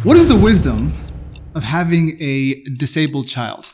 What is the wisdom of having a disabled child?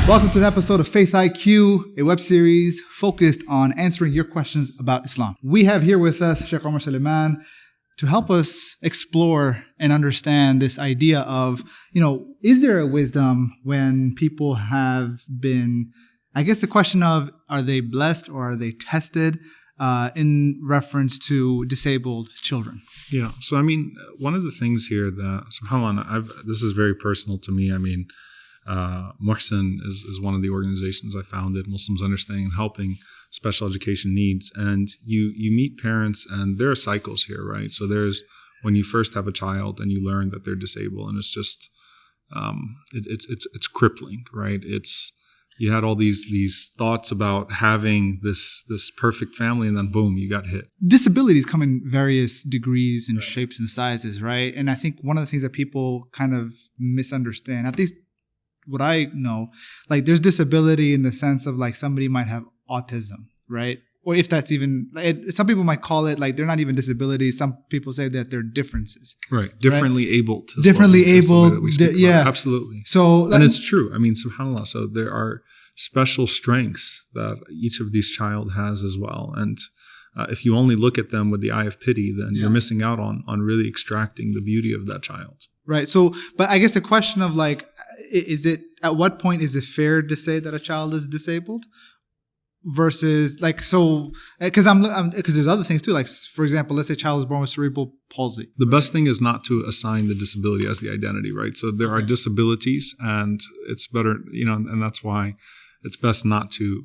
Welcome to an episode of FaithIQ, a web series focused on answering your questions about Islam. We have here with us Shaykh Omar Suleiman to help us explore and understand this idea of, is there a wisdom when people have been, I guess the question of, are they blessed or are they tested in reference to disabled children? Yeah. So, one of the things here that, subhanAllah, this is very personal to me. Muhsin is one of the organizations I founded, Muslims Understanding and Helping Special Education Needs. And you meet parents, and there are cycles here, right? So there's when you first have a child and you learn that they're disabled, and it's just, it's crippling, right? You had all these thoughts about having this perfect family, and then boom, you got hit. Disabilities come in various degrees and shapes and sizes, right? And I think one of the things that people kind of misunderstand, at least what I know, like there's disability in the sense of like somebody might have autism, right? Or if that's even, some people might call it like they're not even disabilities. Some people say that they're differences. Right. Differently abled. Differently abled. Yeah. Absolutely. So, and it's true. SubhanAllah. So there are special strengths that each of these child has as well. And if you only look at them with the eye of pity, then you're missing out on really extracting the beauty of that child. Right. So, but I guess the question of like, at what point is it fair to say that a child is disabled? Versus like, so, because there's other things too. Like, for example, let's say a child is born with cerebral palsy. The best thing is not to assign the disability as the identity, right? So there are disabilities, and it's better, and that's why it's best not to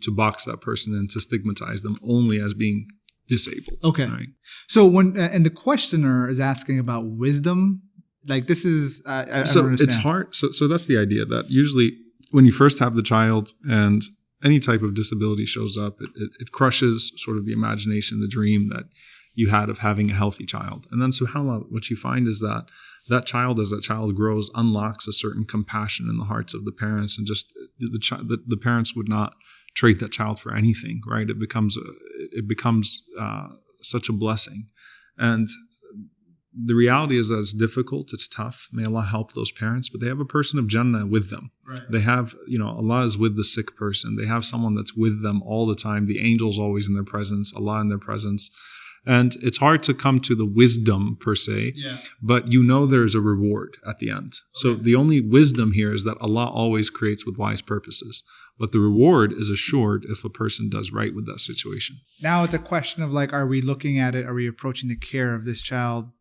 box that person and to stigmatize them only as being disabled. Okay. Right? So when, and the questioner is asking about wisdom, like this is, I don't understand. It's hard. So that's the idea that usually when you first have the child and any type of disability shows up, it crushes sort of the imagination, the dream that you had of having a healthy child. And then subhanAllah, what you find is that child, as that child grows, unlocks a certain compassion in the hearts of the parents, and just the parents would not trade that child for anything, right? It becomes such a blessing. And the reality is that it's difficult, it's tough. May Allah help those parents, but they have a person of Jannah with them. Right. They have, Allah is with the sick person. They have someone that's with them all the time. The angels always in their presence, Allah in their presence. And it's hard to come to the wisdom per se, but there's a reward at the end. Okay. So the only wisdom here is that Allah always creates with wise purposes, but the reward is assured if a person does right with that situation. Now it's a question of like, are we looking at it? Are we approaching the care of this child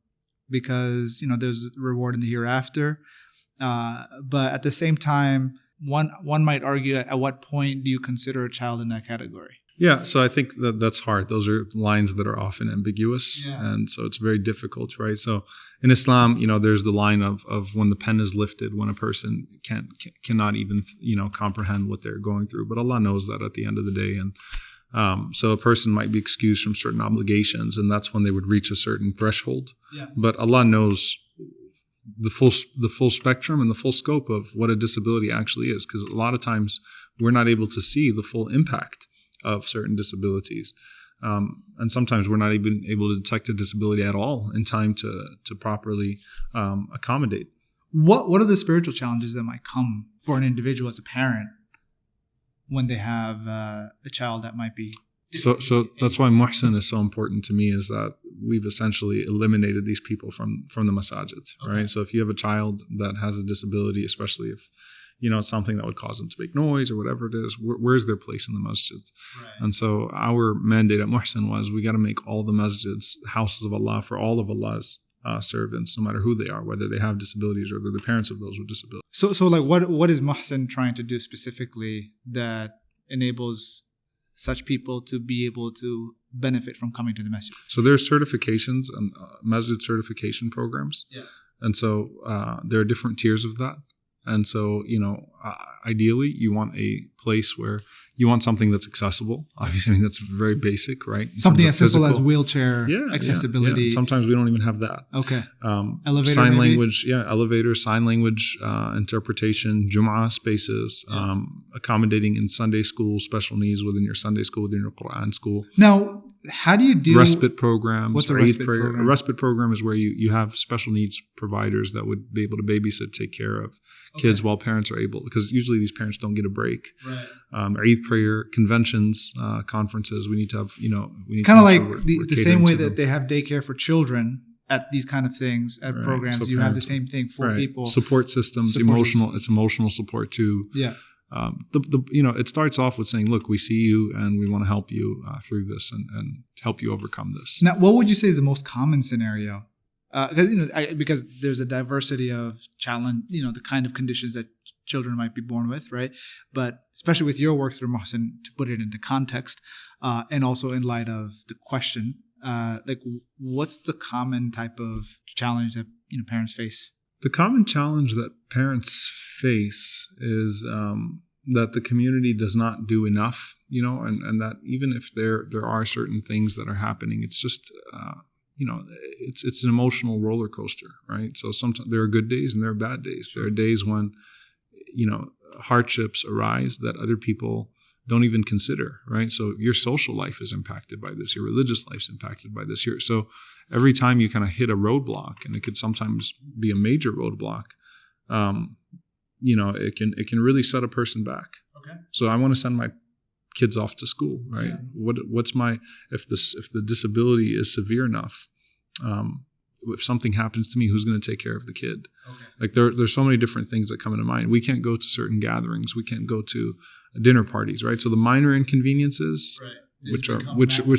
because, there's reward in the hereafter? But at the same time, one might argue at what point do you consider a child in that category? Yeah, so I think that's hard. Those are lines that are often ambiguous, and so it's very difficult, right? So in Islam, there's the line of when the pen is lifted, when a person cannot even, comprehend what they're going through. But Allah knows that at the end of the day, and so a person might be excused from certain obligations, and that's when they would reach a certain threshold. Yeah. But Allah knows the full spectrum and the full scope of what a disability actually is, because a lot of times we're not able to see the full impact of certain disabilities. And sometimes we're not even able to detect a disability at all in time to properly accommodate. What are the spiritual challenges that might come for an individual as a parent when they have a child that might be... So that's why Muhsin is so important to me, is that we've essentially eliminated these people from the masajid, right? So if you have a child that has a disability, especially if it's something that would cause them to make noise or whatever it is, where's their place in the masjid? Right. And so our mandate at Muhsin was, we got to make all the masjids houses of Allah for all of Allah's servants, no matter who they are, whether they have disabilities or they're the parents of those with disabilities. So like what is Muhsin trying to do specifically that enables such people to be able to benefit from coming to the masjid? So there's certifications and masjid certification programs. Yeah. And so there are different tiers of that. And so, ideally, you want a place where you want something that's accessible. Obviously, that's very basic, right? Something as simple as wheelchair accessibility. Yeah. Sometimes we don't even have that. Okay. Elevator, sign language, elevator, sign language, interpretation, Jum'ah spaces, accommodating in Sunday school, special needs within your Sunday school, within your Quran school. Now, how do you do respite programs? What's a respite program? A respite program is where you have special needs providers that would be able to babysit, take care of kids while parents are able, because usually these parents don't get a break. Right. Eid prayer, conventions, conferences. We need to have, we need kind of to like the same way that they have daycare for children at these kind of things at programs. So you have the same thing for people. Support systems, it's emotional support too. Yeah. It starts off with saying, look, we see you and we want to help you through this and help you overcome this. Now, what would you say is the most common scenario? Because there's a diversity of challenge, the kind of conditions that children might be born with, right? But especially with your work through Mohsen, to put it into context, and also in light of the question, what's the common type of challenge that parents face? The common challenge that parents face is that the community does not do enough, and that even if there are certain things that are happening, it's just it's an emotional roller coaster, right? So sometimes there are good days and there are bad days. There are days when hardships arise that other people don't even consider, right? So your social life is impacted by this, your religious life is impacted by this. So every time you kind of hit a roadblock, and it could sometimes be a major roadblock, it can really set a person back. Okay. So I want to send my kids off to school, right? Yeah. If the disability is severe enough, if something happens to me, who's going to take care of the kid? Okay. Like there's so many different things that come into mind. We can't go to certain gatherings. We can't go to dinner parties, right? So the minor inconveniences, which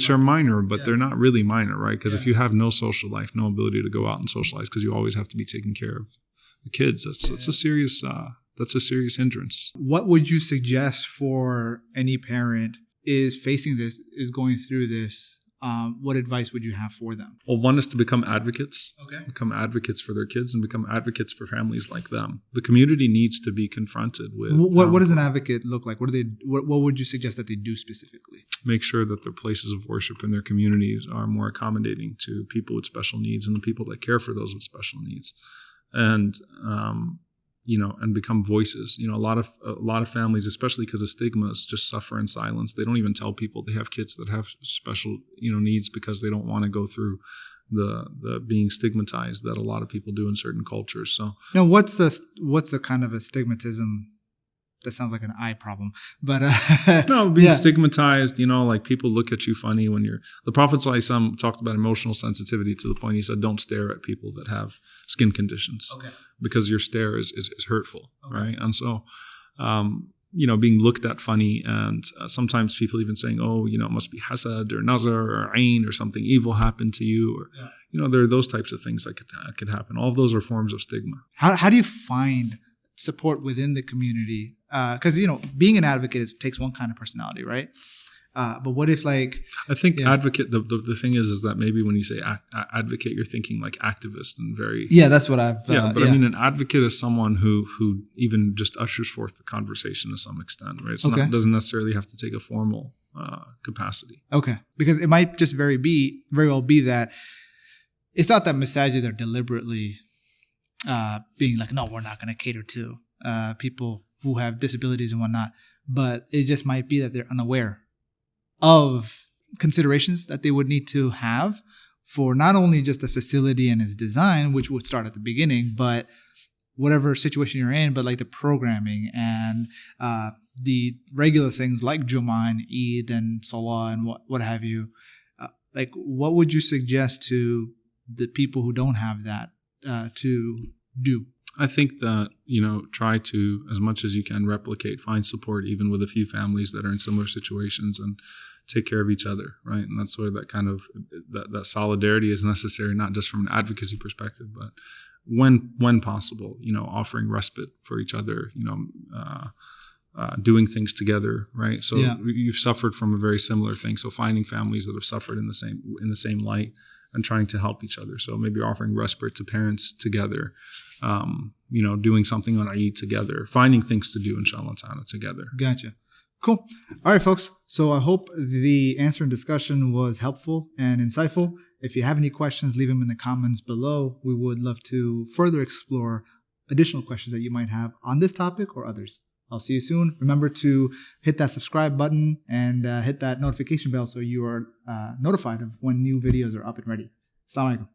are minor, but they're not really minor, right? Because if you have no social life, no ability to go out and socialize, because you always have to be taking care of the kids, that's a serious hindrance. What would you suggest for any parent is facing this, is going through this? What advice would you have for them? Well, one is to become advocates. Okay. Become advocates for their kids and become advocates for families like them. The community needs to be confronted with. What does an advocate look like? What would you suggest that they do specifically? Make sure that their places of worship in their communities are more accommodating to people with special needs and the people that care for those with special needs, and become voices. A lot of families, especially because of stigmas, just suffer in silence. They don't even tell people they have kids that have special, needs, because they don't want to go through the being stigmatized that a lot of people do in certain cultures. So now, what's the kind of a stigmatism? That sounds like an eye problem, but being stigmatized, like people look at you funny when the Prophet ﷺ talked about emotional sensitivity to the point he said, don't stare at people that have skin conditions, because your stare is hurtful, right? And so, being looked at funny, and sometimes people even saying, it must be hasad or nazar or ayn or something evil happened to you, or there are those types of things that could happen. All of those are forms of stigma. How do you find support within the community? Because being an advocate takes one kind of personality, right? But what if I think advocate, the thing is that maybe when you say advocate, you're thinking like activist and very that's what I've I mean, an advocate is someone who even just ushers forth the conversation to some extent, right? It doesn't necessarily have to take a formal capacity. Okay, because it might just very well be that it's not that masajid are deliberately being like, no, we're not going to cater to people who have disabilities and whatnot, but it just might be that they're unaware of considerations that they would need to have for not only just the facility and its design, which would start at the beginning, but whatever situation you're in, but like the programming and the regular things like Jummah and Eid and Salah and what have you. What would you suggest to the people who don't have that to do? I think that, try to, as much as you can, find support even with a few families that are in similar situations, and take care of each other, right? And that's where that kind of, that solidarity is necessary, not just from an advocacy perspective, but when possible, offering respite for each other, doing things together, right? So you've suffered from a very similar thing. So finding families that have suffered in the same light and trying to help each other. So maybe offering respite to parents together, doing something on Eid together, finding things to do, inshallah ta'ala, together. Gotcha. Cool. All right, folks. So I hope the answer and discussion was helpful and insightful. If you have any questions, leave them in the comments below. We would love to further explore additional questions that you might have on this topic or others. I'll see you soon. Remember to hit that subscribe button and hit that notification bell so you are notified of when new videos are up and ready. Assalamu alaikum.